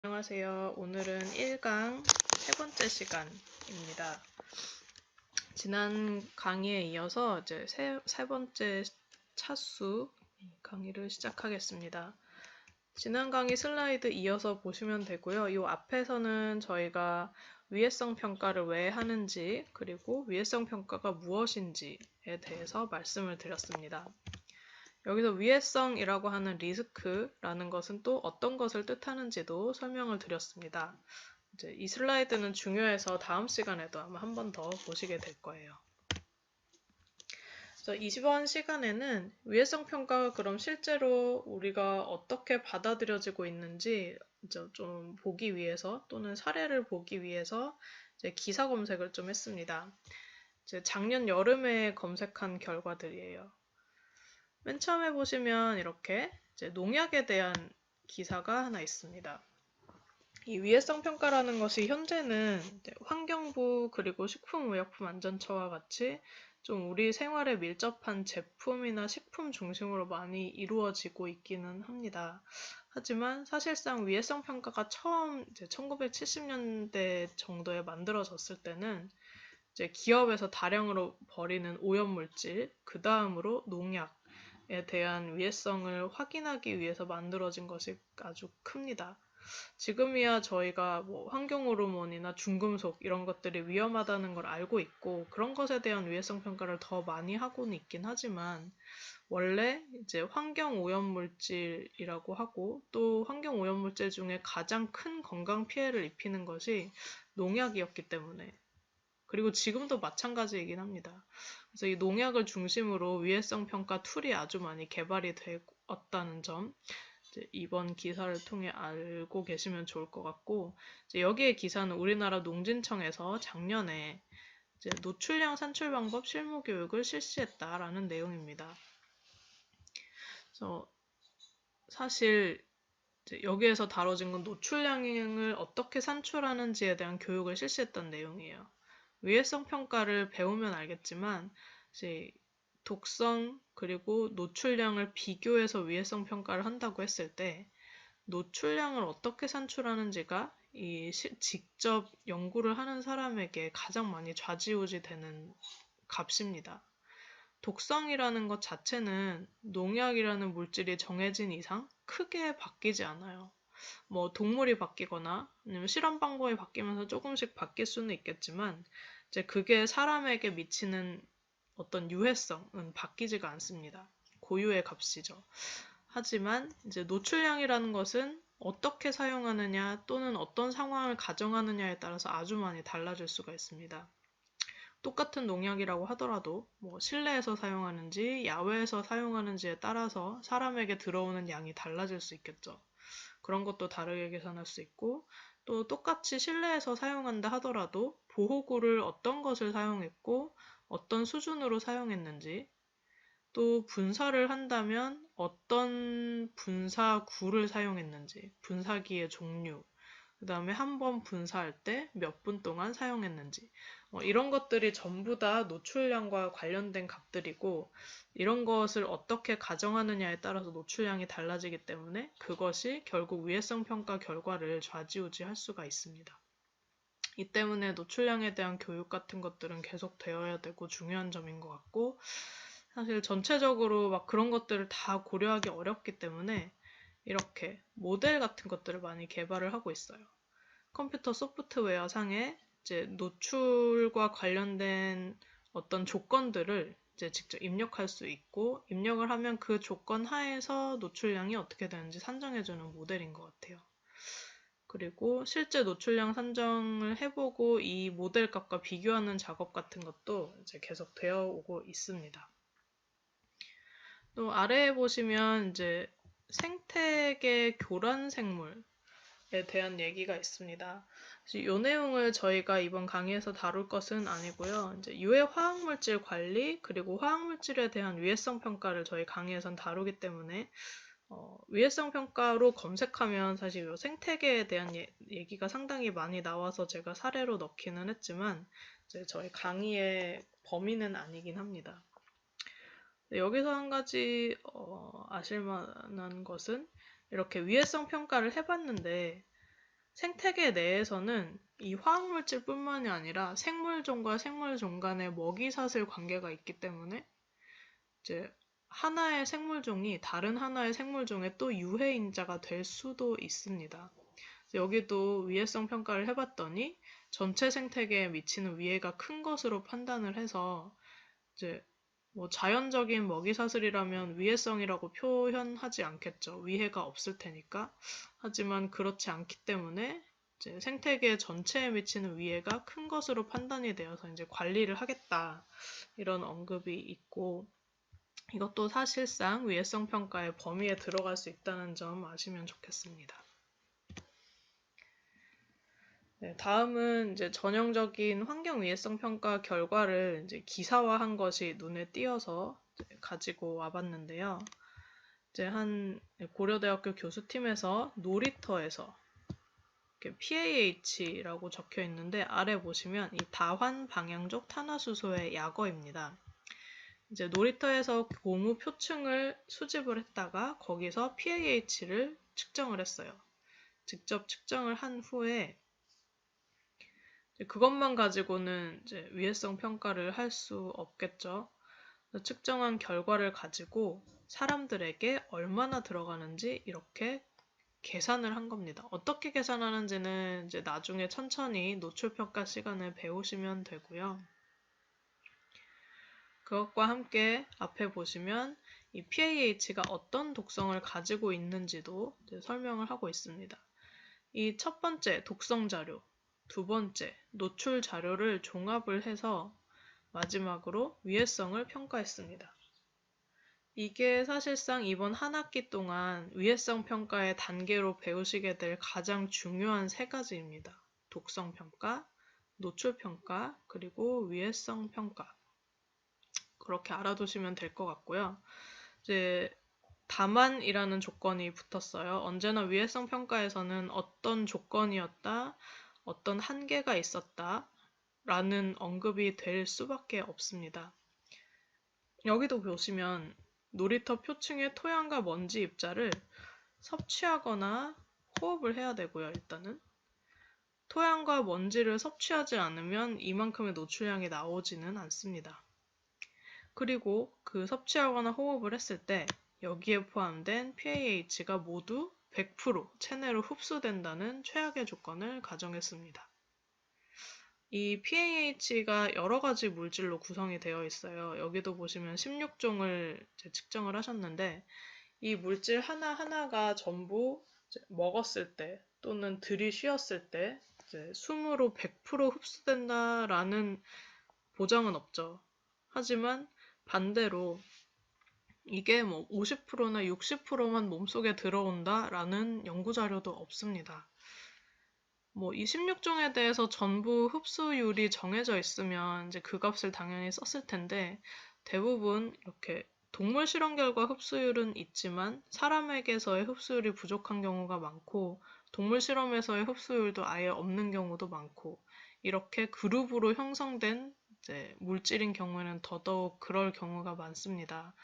안녕하세요. 오늘은 1강 세 번째 시간입니다. 지난 강의에 이어서 이제 세 번째 차수 강의를 시작하겠습니다. 지난 강의 슬라이드 이어서 보시면 되고요. 이 앞에서는 저희가 위해성 평가를 왜 하는지, 그리고 위해성 평가가 무엇인지에 대해서 말씀을 드렸습니다. 여기서 위해성이라고 하는 리스크라는 것은 또 어떤 것을 뜻하는지도 설명을 드렸습니다. 이제 이 슬라이드는 중요해서 다음 시간에도 아마 한 번 더 보시게 될 거예요. 그래서 이번 시간에는 위해성 평가가 그럼 실제로 우리가 어떻게 받아들여지고 있는지 이제 좀 보기 위해서 또는 사례를 보기 위해서 이제 기사 검색을 좀 했습니다. 이제 작년 여름에 검색한 결과들이에요. 맨 처음에 보시면 이렇게 이제 농약에 대한 기사가 하나 있습니다. 이 위해성 평가라는 것이 현재는 환경부 그리고 식품의약품안전처와 같이 좀 우리 생활에 밀접한 제품이나 식품 중심으로 많이 이루어지고 있기는 합니다. 하지만 사실상 위해성 평가가 처음 이제 1970년대 정도에 만들어졌을 때는 이제 기업에서 다량으로 버리는 오염물질, 그 다음으로 농약에 대한 위해성을 확인하기 위해서 만들어진 것이 아주 큽니다. 지금이야 저희가 뭐 환경호르몬이나 중금속 이런 것들이 위험하다는 걸 알고 있고 그런 것에 대한 위해성 평가를 더 많이 하고는 있긴 하지만 원래 이제 환경오염물질이라고 하고 또 환경오염물질 중에 가장 큰 건강 피해를 입히는 것이 농약이었기 때문에 그리고 지금도 마찬가지이긴 합니다. 그래서 이 농약을 중심으로 위해성 평가 툴이 아주 많이 개발이 되었다는 점 이번 기사를 통해 알고 계시면 좋을 것 같고 여기의 기사는 우리나라 농진청에서 작년에 노출량 산출 방법 실무 교육을 실시했다라는 내용입니다. 그래서 사실 여기에서 다뤄진 건 노출량을 어떻게 산출하는지에 대한 교육을 실시했던 내용이에요. 위해성 평가를 배우면 알겠지만 이제 독성 그리고 노출량을 비교해서 위해성 평가를 한다고 했을 때 노출량을 어떻게 산출하는지가 직접 연구를 하는 사람에게 가장 많이 좌지우지되는 값입니다. 독성이라는 것 자체는 농약이라는 물질이 정해진 이상 크게 바뀌지 않아요. 뭐 동물이 바뀌거나 아니면 실험 방법이 바뀌면서 조금씩 바뀔 수는 있겠지만 이제 그게 사람에게 미치는 어떤 유해성은 바뀌지가 않습니다. 고유의 값이죠. 하지만 이제 노출량이라는 것은 어떻게 사용하느냐 또는 어떤 상황을 가정하느냐에 따라서 아주 많이 달라질 수가 있습니다. 똑같은 농약이라고 하더라도 뭐 실내에서 사용하는지 야외에서 사용하는지에 따라서 사람에게 들어오는 양이 달라질 수 있겠죠. 그런 것도 다르게 계산할 수 있고 또 똑같이 실내에서 사용한다 하더라도 보호구를 어떤 것을 사용했고 어떤 수준으로 사용했는지 또 분사를 한다면 어떤 분사구를 사용했는지 분사기의 종류 그 다음에 한 번 분사할 때 몇 분 동안 사용했는지 이런 것들이 전부 다 노출량과 관련된 값들이고 이런 것을 어떻게 가정하느냐에 따라서 노출량이 달라지기 때문에 그것이 결국 위해성 평가 결과를 좌지우지할 수가 있습니다. 이 때문에 노출량에 대한 교육 같은 것들은 계속 되어야 되고 중요한 점인 것 같고 사실 전체적으로 막 그런 것들을 다 고려하기 어렵기 때문에 이렇게 모델 같은 것들을 많이 개발을 하고 있어요. 컴퓨터 소프트웨어 상에 이제 노출과 관련된 어떤 조건들을 이제 직접 입력할 수 있고 입력을 하면 그 조건 하에서 노출량이 어떻게 되는지 산정해주는 모델인 것 같아요. 그리고 실제 노출량 산정을 해보고 이 모델 값과 비교하는 작업 같은 것도 이제 계속 되어 오고 있습니다. 또 아래에 보시면 이제 생태계 교란 생물에 대한 얘기가 있습니다. 이 내용을 저희가 이번 강의에서 다룰 것은 아니고요. 이제 유해 화학물질 관리 그리고 화학물질에 대한 위해성 평가를 저희 강의에선 다루기 때문에 위해성 평가로 검색하면 사실 생태계에 대한 얘기가 상당히 많이 나와서 제가 사례로 넣기는 했지만 이제 저희 강의의 범위는 아니긴 합니다. 여기서 한 가지 아실 만한 것은 이렇게 위해성 평가를 해봤는데 생태계 내에서는 이 화학물질뿐만이 아니라 생물종과 생물종 간의 먹이사슬 관계가 있기 때문에 이제 하나의 생물종이 다른 하나의 생물종의 또 유해인자가 될 수도 있습니다. 여기도 위해성 평가를 해봤더니 전체 생태계에 미치는 위해가 큰 것으로 판단을 해서 이제 뭐 자연적인 먹이사슬이라면 위해성이라고 표현하지 않겠죠. 위해가 없을 테니까. 하지만 그렇지 않기 때문에 이제 생태계 전체에 미치는 위해가 큰 것으로 판단이 되어서 이제 관리를 하겠다. 이런 언급이 있고 이것도 사실상 위해성 평가의 범위에 들어갈 수 있다는 점 아시면 좋겠습니다. 네, 다음은 이제 전형적인 환경 위해성 평가 결과를 이제 기사화한 것이 눈에 띄어서 가지고 와봤는데요. 이제 한 고려대학교 교수팀에서 놀이터에서 PAH라고 적혀 있는데 아래 보시면 이 다환 방향족 탄화수소의 약어입니다. 이제 놀이터에서 고무 표층을 수집을 했다가 거기서 PAH를 측정을 했어요. 직접 측정을 한 후에 그것만 가지고는 이제 위해성 평가를 할 수 없겠죠. 측정한 결과를 가지고 사람들에게 얼마나 들어가는지 이렇게 계산을 한 겁니다. 어떻게 계산하는지는 이제 나중에 천천히 노출평가 시간에 배우시면 되고요. 그것과 함께 앞에 보시면 이 PAH가 어떤 독성을 가지고 있는지도 설명을 하고 있습니다. 이 첫 번째 독성 자료, 두 번째 노출 자료를 종합을 해서 마지막으로 위해성을 평가했습니다. 이게 사실상 이번 한 학기 동안 위해성 평가의 단계로 배우시게 될 가장 중요한 세 가지입니다. 독성 평가, 노출 평가, 그리고 위해성 평가. 그렇게 알아두시면 될 것 같고요. 이제 다만이라는 조건이 붙었어요. 언제나 위해성 평가에서는 어떤 조건이었다, 어떤 한계가 있었다 라는 언급이 될 수밖에 없습니다. 여기도 보시면 놀이터 표층의 토양과 먼지 입자를 섭취하거나 호흡을 해야 되고요. 일단은 토양과 먼지를 섭취하지 않으면 이만큼의 노출량이 나오지는 않습니다. 그리고 그 섭취하거나 호흡을 했을 때 여기에 포함된 PAH가 모두 100% 체내로 흡수된다는 최악의 조건을 가정했습니다. 이 PAH가 여러 가지 물질로 구성이 되어 있어요. 여기도 보시면 16종을 측정을 하셨는데 이 물질 하나하나가 전부 먹었을 때 또는 들이쉬었을 때 숨으로 100% 흡수된다라는 보장은 없죠. 하지만 반대로 이게 뭐 50%나 60%만 몸속에 들어온다라는 연구자료도 없습니다. 뭐 이 16종에 대해서 전부 흡수율이 정해져 있으면 이제 그 값을 당연히 썼을 텐데 대부분 이렇게 동물 실험 결과 흡수율은 있지만 사람에게서의 흡수율이 부족한 경우가 많고 동물 실험에서의 흡수율도 아예 없는 경우도 많고 이렇게 그룹으로 형성된 이제 물질인 경우에는 더더욱 그럴 경우가 많습니다.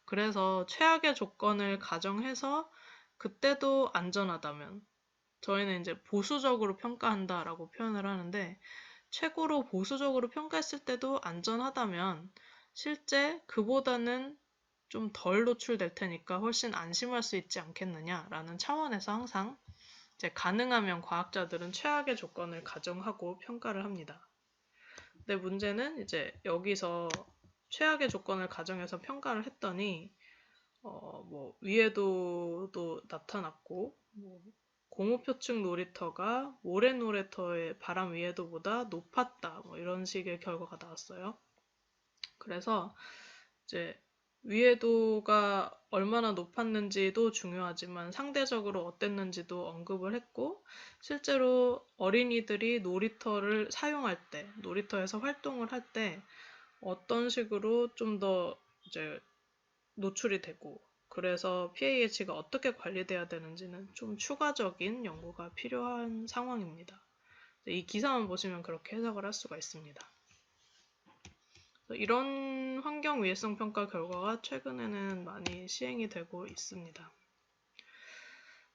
그래서 최악의 조건을 가정해서 그때도 안전하다면 저희는 이제 보수적으로 평가한다라고 표현을 하는데 최고로 보수적으로 평가했을 때도 안전하다면 실제 그보다는 좀 덜 노출될 테니까 훨씬 안심할 수 있지 않겠느냐라는 차원에서 항상 이제 가능하면 과학자들은 최악의 조건을 가정하고 평가를 합니다. 근데 문제는 이제 여기서 최악의 조건을 가정해서 평가를 했더니 뭐 위해도도 나타났고 고무표층 놀이터가 모래 놀이터의 바람 위해도보다 높았다. 뭐 이런 식의 결과가 나왔어요. 그래서 이제 위해도가 얼마나 높았는지도 중요하지만 상대적으로 어땠는지도 언급을 했고 실제로 어린이들이 놀이터를 사용할 때, 놀이터에서 활동을 할 때 어떤 식으로 좀 더 이제 노출이 되고 그래서 PAH가 어떻게 관리돼야 되는지는 좀 추가적인 연구가 필요한 상황입니다. 이 기사만 보시면 그렇게 해석을 할 수가 있습니다. 이런 환경 위해성 평가 결과가 최근에는 많이 시행이 되고 있습니다.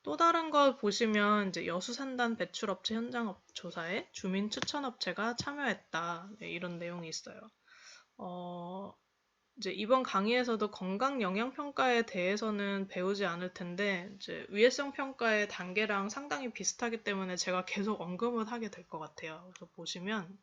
또 다른 거 보시면 이제 여수산단 배출업체 현장 조사에 주민 추천업체가 참여했다. 네, 이런 내용이 있어요. 이제 이번 강의에서도 건강 영향 평가에 대해서는 배우지 않을 텐데 이제 위해성 평가의 단계랑 상당히 비슷하기 때문에 제가 계속 언급을 하게 될 것 같아요. 그래서 보시면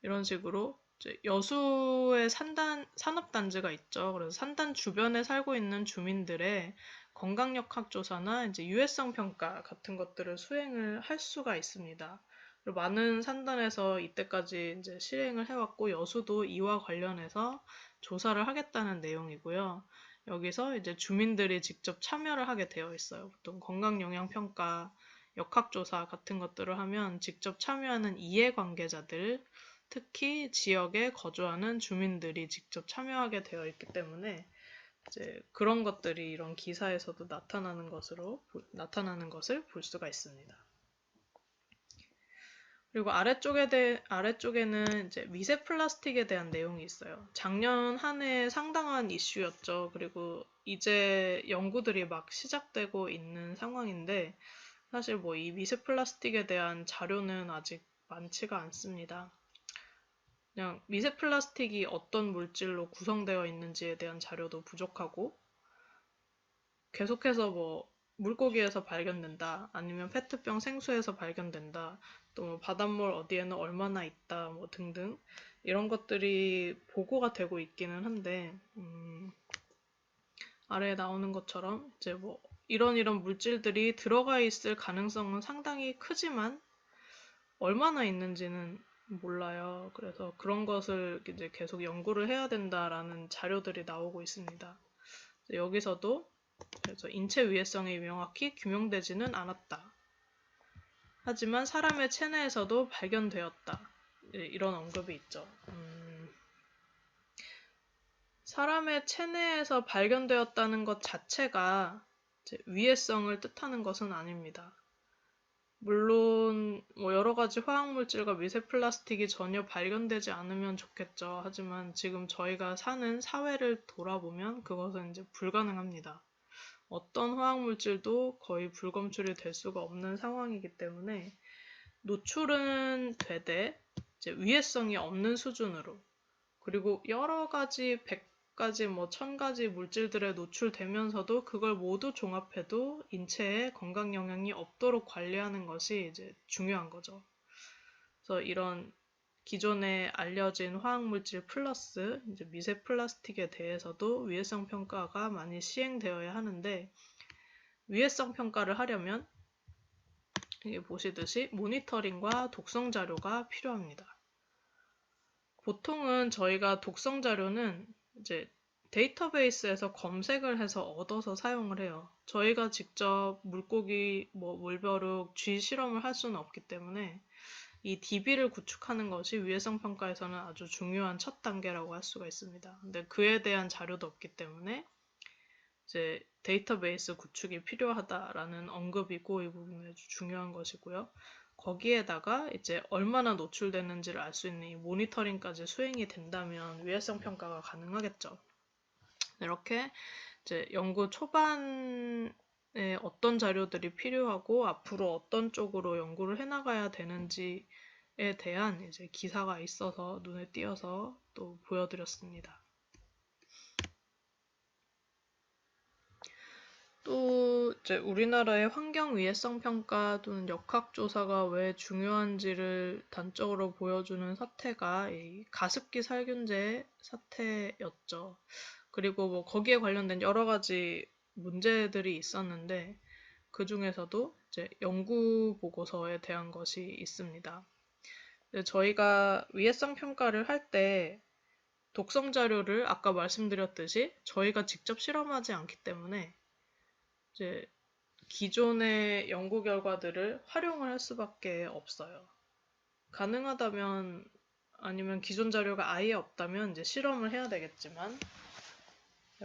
이런 식으로 이제 여수의 산업단지가 있죠. 그래서 산단 주변에 살고 있는 주민들의 건강역학 조사나 이제 유해성 평가 같은 것들을 수행을 할 수가 있습니다. 그리고 많은 산단에서 이때까지 이제 실행을 해왔고 여수도 이와 관련해서 조사를 하겠다는 내용이고요. 여기서 이제 주민들이 직접 참여를 하게 되어 있어요. 보통 건강영향평가, 역학조사 같은 것들을 하면 직접 참여하는 이해관계자들, 특히 지역에 거주하는 주민들이 직접 참여하게 되어 있기 때문에 이제 그런 것들이 이런 기사에서도 나타나는 것을 볼 수가 있습니다. 그리고 아래쪽에는 이제 미세 플라스틱에 대한 내용이 있어요. 작년 한 해 상당한 이슈였죠. 그리고 이제 연구들이 막 시작되고 있는 상황인데 사실 뭐 이 미세 플라스틱에 대한 자료는 아직 많지가 않습니다. 그냥 미세 플라스틱이 어떤 물질로 구성되어 있는지에 대한 자료도 부족하고 계속해서 뭐 물고기에서 발견된다, 아니면 페트병 생수에서 발견된다, 또 뭐 바닷물 어디에는 얼마나 있다, 뭐 등등 이런 것들이 보고가 되고 있기는 한데 아래에 나오는 것처럼 이제 뭐 이런 물질들이 들어가 있을 가능성은 상당히 크지만 얼마나 있는지는 몰라요. 그래서 그런 것을 이제 계속 연구를 해야 된다라는 자료들이 나오고 있습니다. 여기서도 그래서 인체 위해성이 명확히 규명되지는 않았다. 하지만 사람의 체내에서도 발견되었다. 이런 언급이 있죠. 사람의 체내에서 발견되었다는 것 자체가 위해성을 뜻하는 것은 아닙니다. 물론 뭐 여러 가지 화학물질과 미세 플라스틱이 전혀 발견되지 않으면 좋겠죠. 하지만 지금 저희가 사는 사회를 돌아보면 그것은 이제 불가능합니다. 어떤 화학물질도 거의 불검출이 될 수가 없는 상황이기 때문에 노출은 되되 이제 위해성이 없는 수준으로, 그리고 여러 가지 100가지 뭐 1000가지 물질들에 노출되면서도 그걸 모두 종합해도 인체에 건강 영향이 없도록 관리하는 것이 이제 중요한 거죠. 그래서 이런 기존에 알려진 화학물질 플러스 이제 미세 플라스틱에 대해서도 위해성 평가가 많이 시행되어야 하는데, 위해성 평가를 하려면 여기 보시듯이 모니터링과 독성 자료가 필요합니다. 보통은 저희가 독성 자료는 이제 데이터베이스에서 검색을 해서 얻어서 사용을 해요. 저희가 직접 물고기, 물벼룩, 쥐 실험을 할 수는 없기 때문에 이 DB를 구축하는 것이 위해성 평가에서는 아주 중요한 첫 단계라고 할 수가 있습니다. 근데 그에 대한 자료도 없기 때문에 이제 데이터베이스 구축이 필요하다라는 언급이고 이 부분이 아주 중요한 것이고요. 거기에다가 이제 얼마나 노출되는지를 알 수 있는 이 모니터링까지 수행이 된다면 위해성 평가가 가능하겠죠. 이렇게 이제 연구 초반에 어떤 자료들이 필요하고 앞으로 어떤 쪽으로 연구를 해나가야 되는지에 대한 이제 기사가 있어서 눈에 띄어서 또 보여드렸습니다. 또 이제 우리나라의 환경 위해성 평가 또는 역학 조사가 왜 중요한지를 단적으로 보여주는 사태가 이 가습기 살균제 사태였죠. 그리고 뭐 거기에 관련된 여러 가지 문제들이 있었는데 그 중에서도 이제 연구 보고서에 대한 것이 있습니다. 저희가 위해성 평가를 할 때 독성 자료를 아까 말씀드렸듯이 저희가 직접 실험하지 않기 때문에 이제 기존의 연구 결과들을 활용을 할 수밖에 없어요. 가능하다면 아니면 기존 자료가 아예 없다면 이제 실험을 해야 되겠지만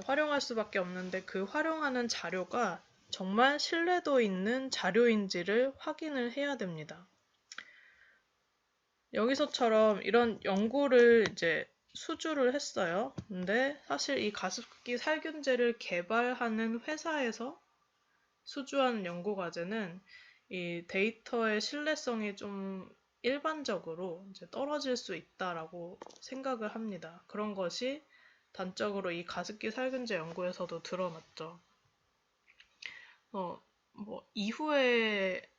활용할 수밖에 없는데 그 활용하는 자료가 정말 신뢰도 있는 자료인지를 확인을 해야 됩니다. 여기서처럼 이런 연구를 이제 수주를 했어요. 근데 사실 이 가습기 살균제를 개발하는 회사에서 수주한 연구 과제는 이 데이터의 신뢰성이 좀 일반적으로 이제 떨어질 수 있다라고 생각을 합니다. 그런 것이 단적으로 이 가습기 살균제 연구에서도 드러났죠. 뭐 이후에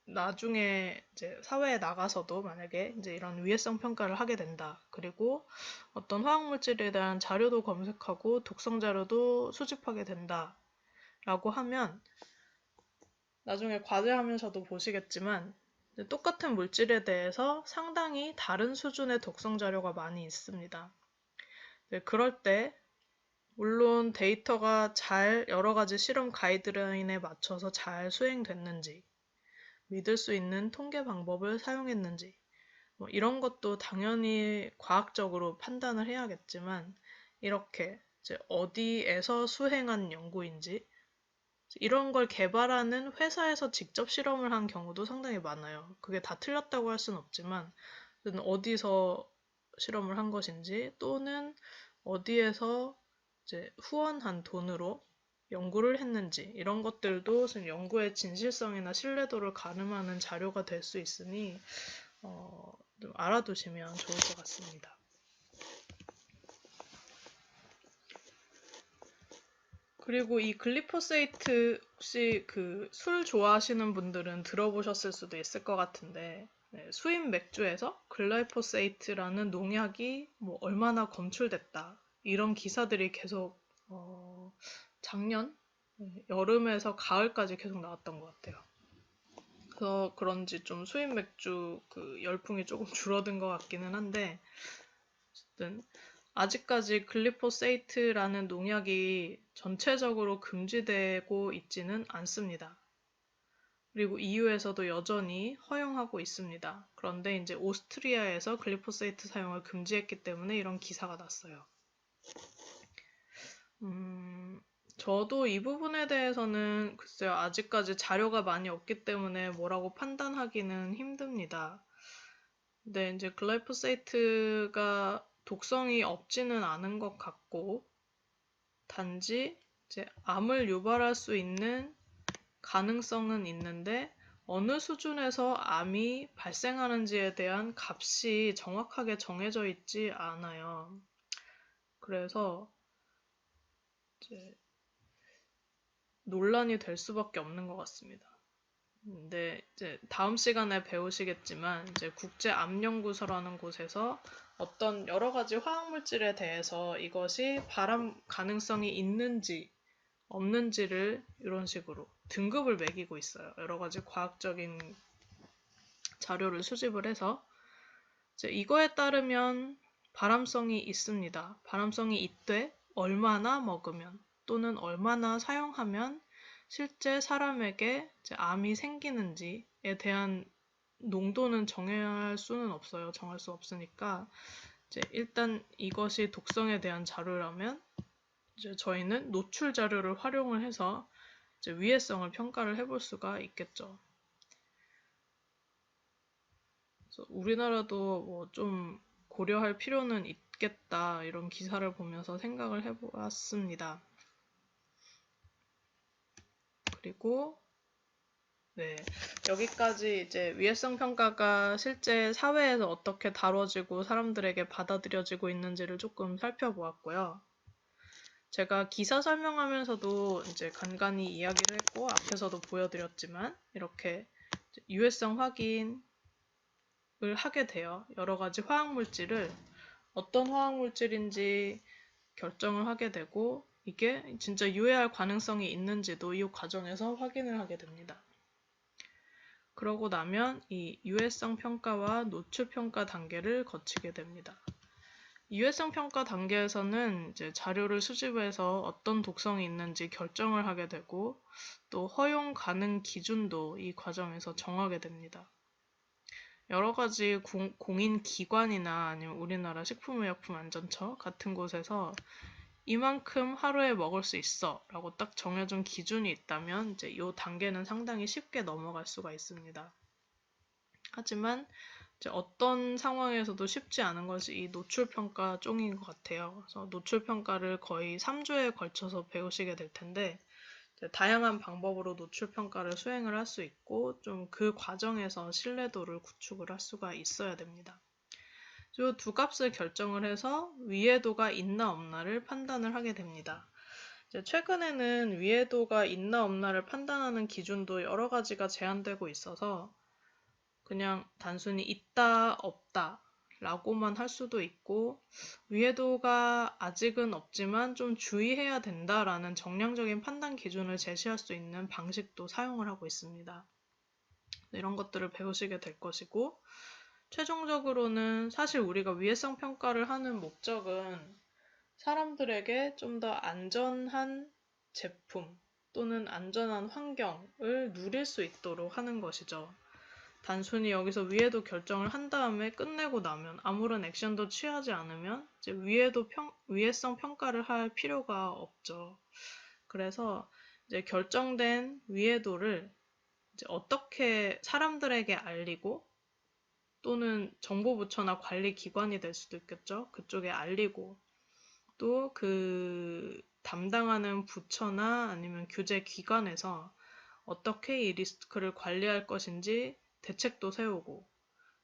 나중에 이제 사회에 나가서도 만약에 이제 이런 위해성 평가를 하게 된다. 그리고 어떤 화학물질에 대한 자료도 검색하고 독성 자료도 수집하게 된다. 라고 하면 나중에 과제하면서도 보시겠지만 똑같은 물질에 대해서 상당히 다른 수준의 독성 자료가 많이 있습니다. 그럴 때 물론 데이터가 잘 여러 가지 실험 가이드라인에 맞춰서 잘 수행됐는지, 믿을 수 있는 통계 방법을 사용했는지, 뭐 이런 것도 당연히 과학적으로 판단을 해야겠지만, 이렇게 이제 어디에서 수행한 연구인지, 이런 걸 개발하는 회사에서 직접 실험을 한 경우도 상당히 많아요. 그게 다 틀렸다고 할 수는 없지만, 어디서 실험을 한 것인지, 또는 어디에서 이제 후원한 돈으로 연구를 했는지, 이런 것들도 연구의 진실성이나 신뢰도를 가늠하는 자료가 될 수 있으니, 좀 알아두시면 좋을 것 같습니다. 그리고 이 글리포세이트 혹시 그 술 좋아하시는 분들은 들어보셨을 수도 있을 것 같은데 수입 맥주에서 글라이포세이트라는 농약이 뭐 얼마나 검출됐다 이런 기사들이 계속 작년 여름에서 가을까지 계속 나왔던 것 같아요. 그래서 그런지 좀 수입 맥주 그 열풍이 조금 줄어든 것 같기는 한데 어쨌든 아직까지 글리포세이트라는 농약이 전체적으로 금지되고 있지는 않습니다. 그리고 EU에서도 여전히 허용하고 있습니다. 그런데 이제 오스트리아에서 글리포세이트 사용을 금지했기 때문에 이런 기사가 났어요. 저도 이 부분에 대해서는 글쎄요, 아직까지 자료가 많이 없기 때문에 뭐라고 판단하기는 힘듭니다. 근데 이제 글라이포세이트가 독성이 없지는 않은 것 같고, 단지 이제 암을 유발할 수 있는 가능성은 있는데, 어느 수준에서 암이 발생하는지에 대한 값이 정확하게 정해져 있지 않아요. 그래서 이제 논란이 될 수밖에 없는 것 같습니다. 근데 이제 다음 시간에 배우시겠지만 이제 국제암연구소라는 곳에서 어떤 여러 가지 화학물질에 대해서 이것이 발암 가능성이 있는지 없는지를 이런 식으로 등급을 매기고 있어요. 여러 가지 과학적인 자료를 수집을 해서 이제 이거에 따르면 발암성이 있습니다. 발암성이 있되 얼마나 먹으면 또는 얼마나 사용하면 실제 사람에게 암이 생기는지에 대한 농도는 정할 수는 없어요. 정할 수 없으니까 이제 일단 이것이 독성에 대한 자료라면 이제 저희는 노출 자료를 활용을 해서 이제 위해성을 평가를 해볼 수가 있겠죠. 그래서 우리나라도 뭐 좀 고려할 필요는 있겠다 이런 기사를 보면서 생각을 해보았습니다. 그리고 네, 여기까지 이제 위해성 평가가 실제 사회에서 어떻게 다뤄지고 사람들에게 받아들여지고 있는지를 조금 살펴보았고요. 제가 기사 설명하면서도 이제 간간히 이야기를 했고 앞에서도 보여드렸지만 이렇게 유해성 확인을 하게 돼요. 여러 가지 화학물질을 어떤 화학물질인지 결정을 하게 되고 이게 진짜 유해할 가능성이 있는지도 이 과정에서 확인을 하게 됩니다. 그러고 나면 이 유해성 평가와 노출 평가 단계를 거치게 됩니다. 유해성 평가 단계에서는 이제 자료를 수집해서 어떤 독성이 있는지 결정을 하게 되고 또 허용 가능 기준도 이 과정에서 정하게 됩니다. 여러 가지 공인 기관이나 아니면 우리나라 식품의약품안전처 같은 곳에서 이만큼 하루에 먹을 수 있어 라고 딱 정해준 기준이 있다면 이제 이 단계는 상당히 쉽게 넘어갈 수가 있습니다. 하지만 이제 어떤 상황에서도 쉽지 않은 것이 이 노출평가 쪽인 것 같아요. 그래서 노출평가를 거의 3주에 걸쳐서 배우시게 될 텐데 다양한 방법으로 노출 평가를 수행을 할 수 있고 좀 그 과정에서 신뢰도를 구축을 할 수가 있어야 됩니다. 이 두 값을 결정을 해서 위해도가 있나 없나를 판단을 하게 됩니다. 최근에는 위해도가 있나 없나를 판단하는 기준도 여러 가지가 제한되고 있어서 그냥 단순히 있다, 없다 라고만 할 수도 있고 위해도가 아직은 없지만 좀 주의해야 된다라는 정량적인 판단 기준을 제시할 수 있는 방식도 사용을 하고 있습니다. 이런 것들을 배우시게 될 것이고 최종적으로는 사실 우리가 위해성 평가를 하는 목적은 사람들에게 좀 더 안전한 제품 또는 안전한 환경을 누릴 수 있도록 하는 것이죠. 단순히 여기서 위해도 결정을 한 다음에 끝내고 나면 아무런 액션도 취하지 않으면 이제 위해성 평가를 할 필요가 없죠. 그래서 이제 결정된 위해도를 이제 어떻게 사람들에게 알리고 또는 정보부처나 관리기관이 될 수도 있겠죠. 그쪽에 알리고 또 그 담당하는 부처나 아니면 규제기관에서 어떻게 이 리스크를 관리할 것인지 대책도 세우고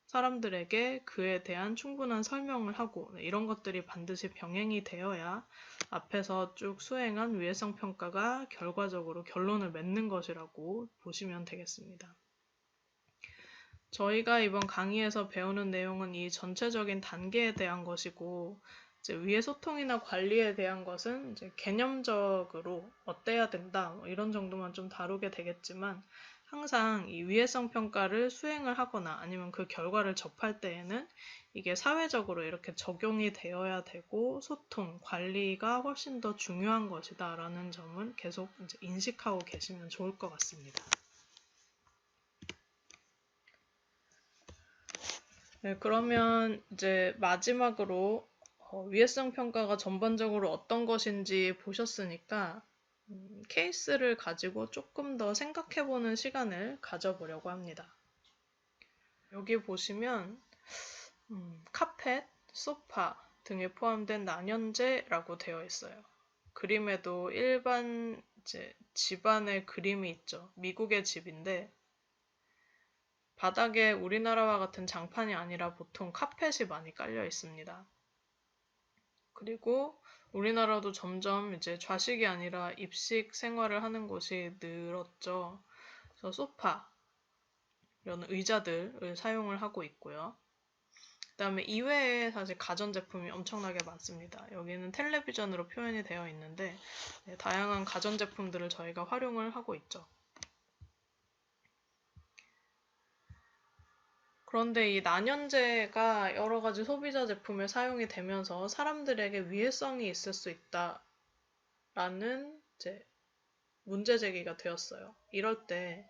사람들에게 그에 대한 충분한 설명을 하고 이런 것들이 반드시 병행이 되어야 앞에서 쭉 수행한 위해성 평가가 결과적으로 결론을 맺는 것이라고 보시면 되겠습니다. 저희가 이번 강의에서 배우는 내용은 이 전체적인 단계에 대한 것이고 이제 위해 소통이나 관리에 대한 것은 이제 개념적으로 어때야 된다 이런 정도만 좀 다루게 되겠지만 항상 이 위해성 평가를 수행을 하거나 아니면 그 결과를 접할 때에는 이게 사회적으로 이렇게 적용이 되어야 되고 소통, 관리가 훨씬 더 중요한 것이다 라는 점은 계속 이제 인식하고 계시면 좋을 것 같습니다. 네, 그러면 이제 마지막으로 위해성 평가가 전반적으로 어떤 것인지 보셨으니까 케이스를 가지고 조금 더 생각해보는 시간을 가져보려고 합니다. 여기 보시면 카펫, 소파 등에 포함된 난연제라고 되어 있어요. 그림에도 일반 이제 집안의 그림이 있죠. 미국의 집인데 바닥에 우리나라와 같은 장판이 아니라 보통 카펫이 많이 깔려 있습니다. 그리고 우리나라도 점점 이제 좌식이 아니라 입식 생활을 하는 곳이 늘었죠. 그래서 소파, 이런 의자들을 사용을 하고 있고요. 그 다음에 이외에 사실 가전제품이 엄청나게 많습니다. 여기는 텔레비전으로 표현이 되어 있는데 다양한 가전제품들을 저희가 활용을 하고 있죠. 그런데 이 난연제가 여러 가지 소비자 제품에 사용이 되면서 사람들에게 위해성이 있을 수 있다라는 이제 문제 제기가 되었어요. 이럴 때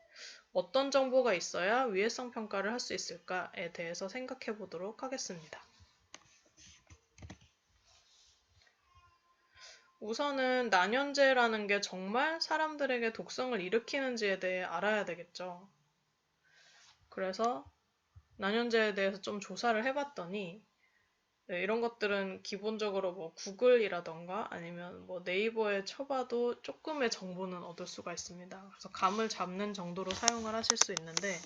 어떤 정보가 있어야 위해성 평가를 할 수 있을까에 대해서 생각해 보도록 하겠습니다. 우선은 난연제라는 게 정말 사람들에게 독성을 일으키는지에 대해 알아야 되겠죠. 그래서 난연제에 대해서 좀 조사를 해봤더니 이런 것들은 기본적으로 뭐 구글이라던가 아니면 뭐 네이버에 쳐봐도 조금의 정보는 얻을 수가 있습니다. 그래서 감을 잡는 정도로 사용을 하실 수 있는데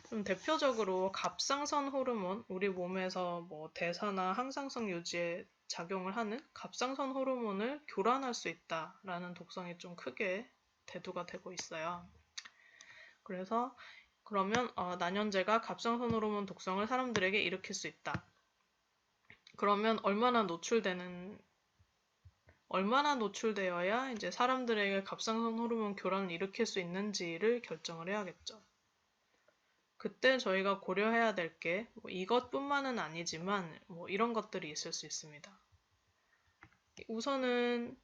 좀 대표적으로 갑상선 호르몬, 우리 몸에서 뭐 대사나 항상성 유지에 작용을 하는 갑상선 호르몬을 교란할 수 있다라는 독성이 좀 크게 대두가 되고 있어요. 그래서 그러면 난연제가 갑상선 호르몬 독성을 사람들에게 일으킬 수 있다. 그러면 얼마나 노출되어야 이제 사람들에게 갑상선 호르몬 교란을 일으킬 수 있는지를 결정을 해야겠죠. 그때 저희가 고려해야 될 게 이것뿐만은 아니지만 이런 것들이 있을 수 있습니다. 우선은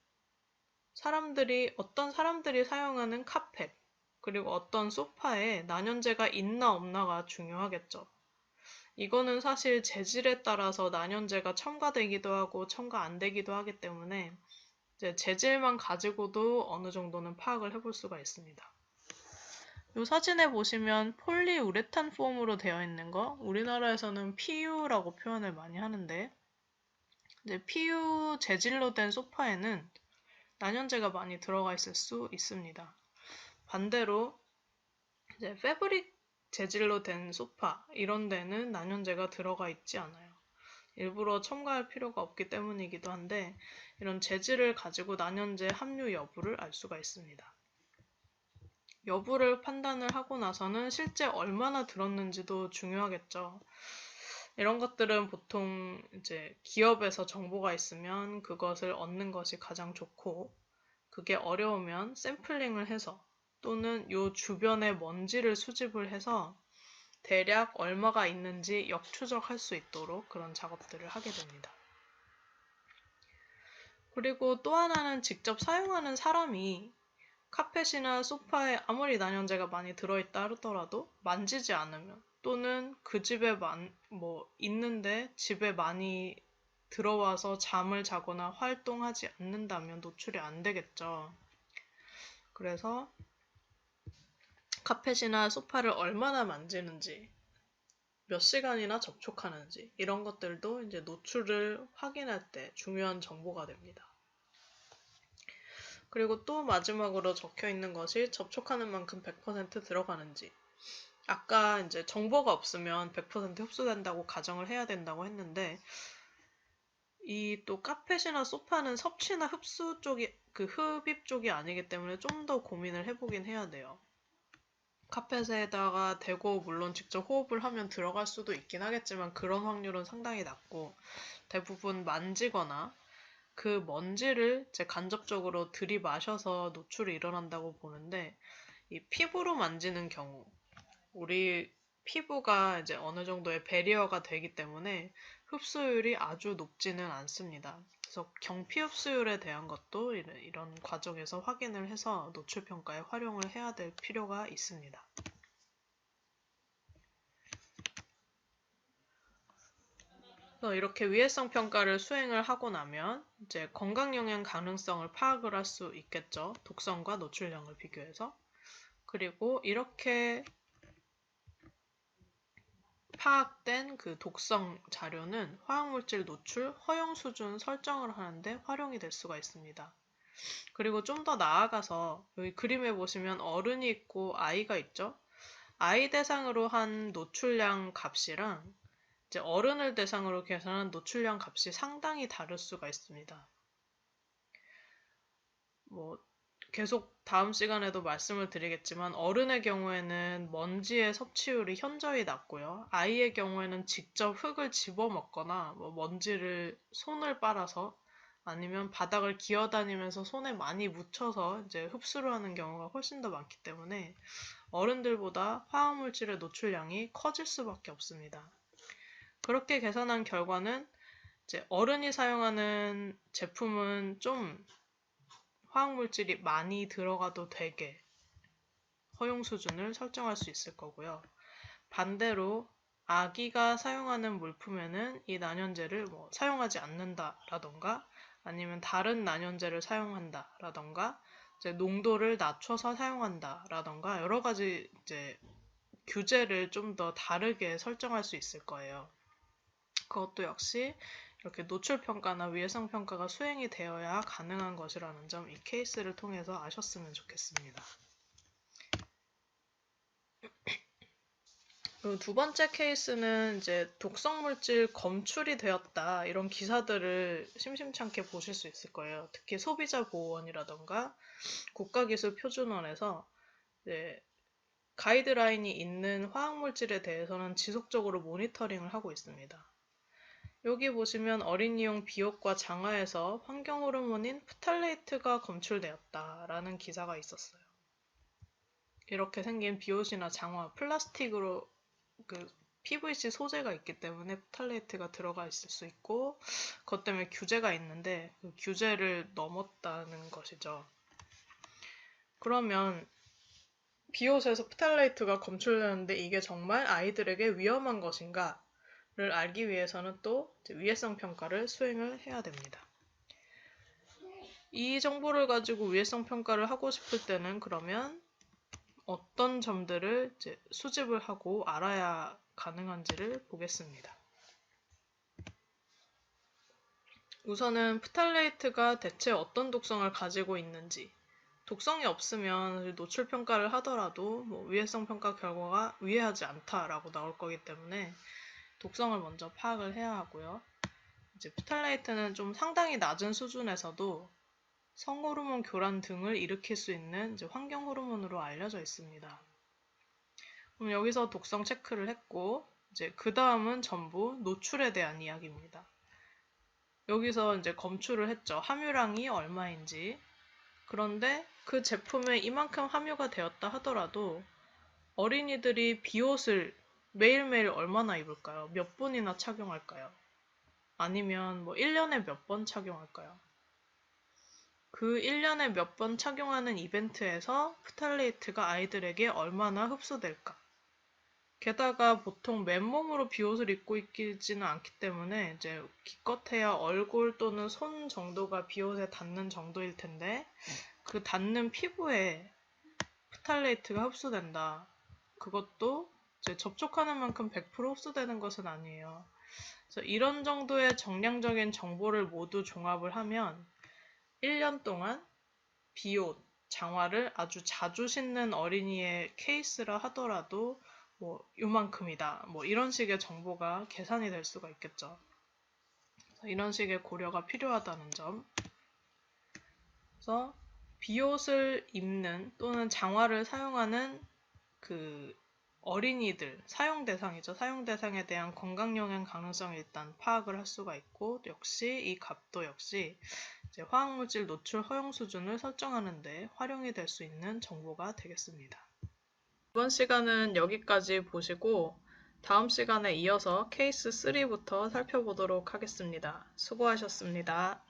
어떤 사람들이 사용하는 카펫, 그리고 어떤 소파에 난연제가 있나 없나가 중요하겠죠. 이거는 사실 재질에 따라서 난연제가 첨가되기도 하고 첨가 안 되기도 하기 때문에 이제 재질만 가지고도 어느 정도는 파악을 해볼 수가 있습니다. 이 사진에 보시면 폴리우레탄 폼으로 되어 있는 거, 우리나라에서는 PU라고 표현을 많이 하는데 이제 PU 재질로 된 소파에는 난연제가 많이 들어가 있을 수 있습니다. 반대로 이제 패브릭 재질로 된 소파 이런 데는 난연제가 들어가 있지 않아요. 일부러 첨가할 필요가 없기 때문이기도 한데 이런 재질을 가지고 난연제 함유 여부를 알 수가 있습니다. 여부를 판단을 하고 나서는 실제 얼마나 들었는지도 중요하겠죠. 이런 것들은 보통 이제 기업에서 정보가 있으면 그것을 얻는 것이 가장 좋고, 그게 어려우면 샘플링을 해서 또는 요 주변의 먼지를 수집을 해서 대략 얼마가 있는지 역추적할 수 있도록 그런 작업들을 하게 됩니다. 그리고 또 하나는 직접 사용하는 사람이 카펫이나 소파에 아무리 난연제가 많이 들어있다 하더라도 만지지 않으면, 또는 그 집에 있는데 집에 많이 들어와서 잠을 자거나 활동하지 않는다면 노출이 안 되겠죠. 그래서 카펫이나 소파를 얼마나 만지는지, 몇 시간이나 접촉하는지 이런 것들도 이제 노출을 확인할 때 중요한 정보가 됩니다. 그리고 또 마지막으로 적혀 있는 것이 접촉하는 만큼 100% 들어가는지. 아까 이제 정보가 없으면 100% 흡수된다고 가정을 해야 된다고 했는데, 이 또 카펫이나 소파는 섭취나 흡수 쪽이, 흡입 쪽이 아니기 때문에 좀 더 고민을 해보긴 해야 돼요. 카펫에다가 대고 물론 직접 호흡을 하면 들어갈 수도 있긴 하겠지만 그런 확률은 상당히 낮고, 대부분 만지거나 그 먼지를 이제 간접적으로 들이마셔서 노출이 일어난다고 보는데, 이 피부로 만지는 경우, 우리 피부가 이제 어느 정도의 배리어가 되기 때문에 흡수율이 아주 높지는 않습니다. 그래서 경피 흡수율에 대한 것도 이런 과정에서 확인을 해서 노출 평가에 활용을 해야 될 필요가 있습니다. 이렇게 위해성 평가를 수행을 하고 나면 이제 건강 영향 가능성을 파악을 할 수 있겠죠. 독성과 노출량을 비교해서. 그리고 이렇게 파악된 그 독성 자료는 화학물질 노출 허용 수준 설정을 하는데 활용이 될 수가 있습니다. 그리고 좀 더 나아가서 여기 그림에 보시면 어른이 있고 아이가 있죠. 아이 대상으로 한 노출량 값이랑 이제 어른을 대상으로 계산한 노출량 값이 상당히 다를 수가 있습니다. 계속 다음 시간에도 말씀을 드리겠지만 어른의 경우에는 먼지의 섭취율이 현저히 낮고요. 아이의 경우에는 직접 흙을 집어먹거나 먼지를 손을 빨아서 아니면 바닥을 기어다니면서 손에 많이 묻혀서 이제 흡수를 하는 경우가 훨씬 더 많기 때문에 어른들보다 화학물질의 노출량이 커질 수밖에 없습니다. 그렇게 계산한 결과는 이제 어른이 사용하는 제품은 좀 화학물질이 많이 들어가도 되게 허용 수준을 설정할 수 있을 거고요. 반대로 아기가 사용하는 물품에는 이 난연제를 사용하지 않는다라던가 아니면 다른 난연제를 사용한다라던가 이제 농도를 낮춰서 사용한다라던가 여러 가지 이제 규제를 좀 더 다르게 설정할 수 있을 거예요. 그것도 역시 이렇게 노출 평가나 위해성 평가가 수행이 되어야 가능한 것이라는 점, 이 케이스를 통해서 아셨으면 좋겠습니다. 그리고 두 번째 케이스는 이제 독성물질 검출이 되었다 이런 기사들을 심심찮게 보실 수 있을 거예요. 특히 소비자보호원이라던가 국가기술표준원에서 이제 가이드라인이 있는 화학물질에 대해서는 지속적으로 모니터링을 하고 있습니다. 여기 보시면 어린이용 비옷과 장화에서 환경호르몬인 프탈레이트가 검출되었다라는 기사가 있었어요. 이렇게 생긴 비옷이나 장화, 플라스틱으로 PVC 소재가 있기 때문에 프탈레이트가 들어가 있을 수 있고, 그것 때문에 규제가 있는데 그 규제를 넘었다는 것이죠. 그러면 비옷에서 프탈레이트가 검출되는데 이게 정말 아이들에게 위험한 것인가? 를 알기 위해서는 또 위해성 평가를 수행을 해야 됩니다. 이 정보를 가지고 위해성 평가를 하고 싶을 때는 그러면 어떤 점들을 이제 수집을 하고 알아야 가능한지를 보겠습니다. 우선은 프탈레이트가 대체 어떤 독성을 가지고 있는지, 독성이 없으면 노출 평가를 하더라도 뭐 위해성 평가 결과가 유해하지 않다라고 나올 거기 때문에 독성을 먼저 파악을 해야 하고요. 이제 프탈레이트는 좀 상당히 낮은 수준에서도 성호르몬 교란 등을 일으킬 수 있는 이제 환경 호르몬으로 알려져 있습니다. 그럼 여기서 독성 체크를 했고, 이제 그 다음은 전부 노출에 대한 이야기입니다. 여기서 이제 검출을 했죠. 함유량이 얼마인지. 그런데 그 제품에 이만큼 함유가 되었다 하더라도 어린이들이 비옷을 매일매일 얼마나 입을까요? 몇 번이나 착용할까요? 아니면 뭐 1년에 몇 번 착용할까요? 그 1년에 몇 번 착용하는 이벤트에서 프탈레이트가 아이들에게 얼마나 흡수될까? 게다가 보통 맨몸으로 비옷을 입고 있지는 않기 때문에 이제 기껏해야 얼굴 또는 손 정도가 비옷에 닿는 정도일 텐데 그 닿는 피부에 프탈레이트가 흡수된다. 그것도 이제 접촉하는 만큼 100% 흡수되는 것은 아니에요. 그래서 이런 정도의 정량적인 정보를 모두 종합을 하면 1년 동안 비옷, 장화를 아주 자주 신는 어린이의 케이스라 하더라도 뭐 요만큼이다. 뭐 이런 식의 정보가 계산이 될 수가 있겠죠. 이런 식의 고려가 필요하다는 점. 그래서 비옷을 입는 또는 장화를 사용하는 그 어린이들, 사용 대상이죠. 사용 대상에 대한 건강 영향 가능성을 일단 파악을 할 수가 있고, 역시 이 값도 역시 이제 화학물질 노출 허용 수준을 설정하는 데 활용이 될 수 있는 정보가 되겠습니다. 이번 시간은 여기까지 보시고 다음 시간에 이어서 케이스 3부터 살펴보도록 하겠습니다. 수고하셨습니다.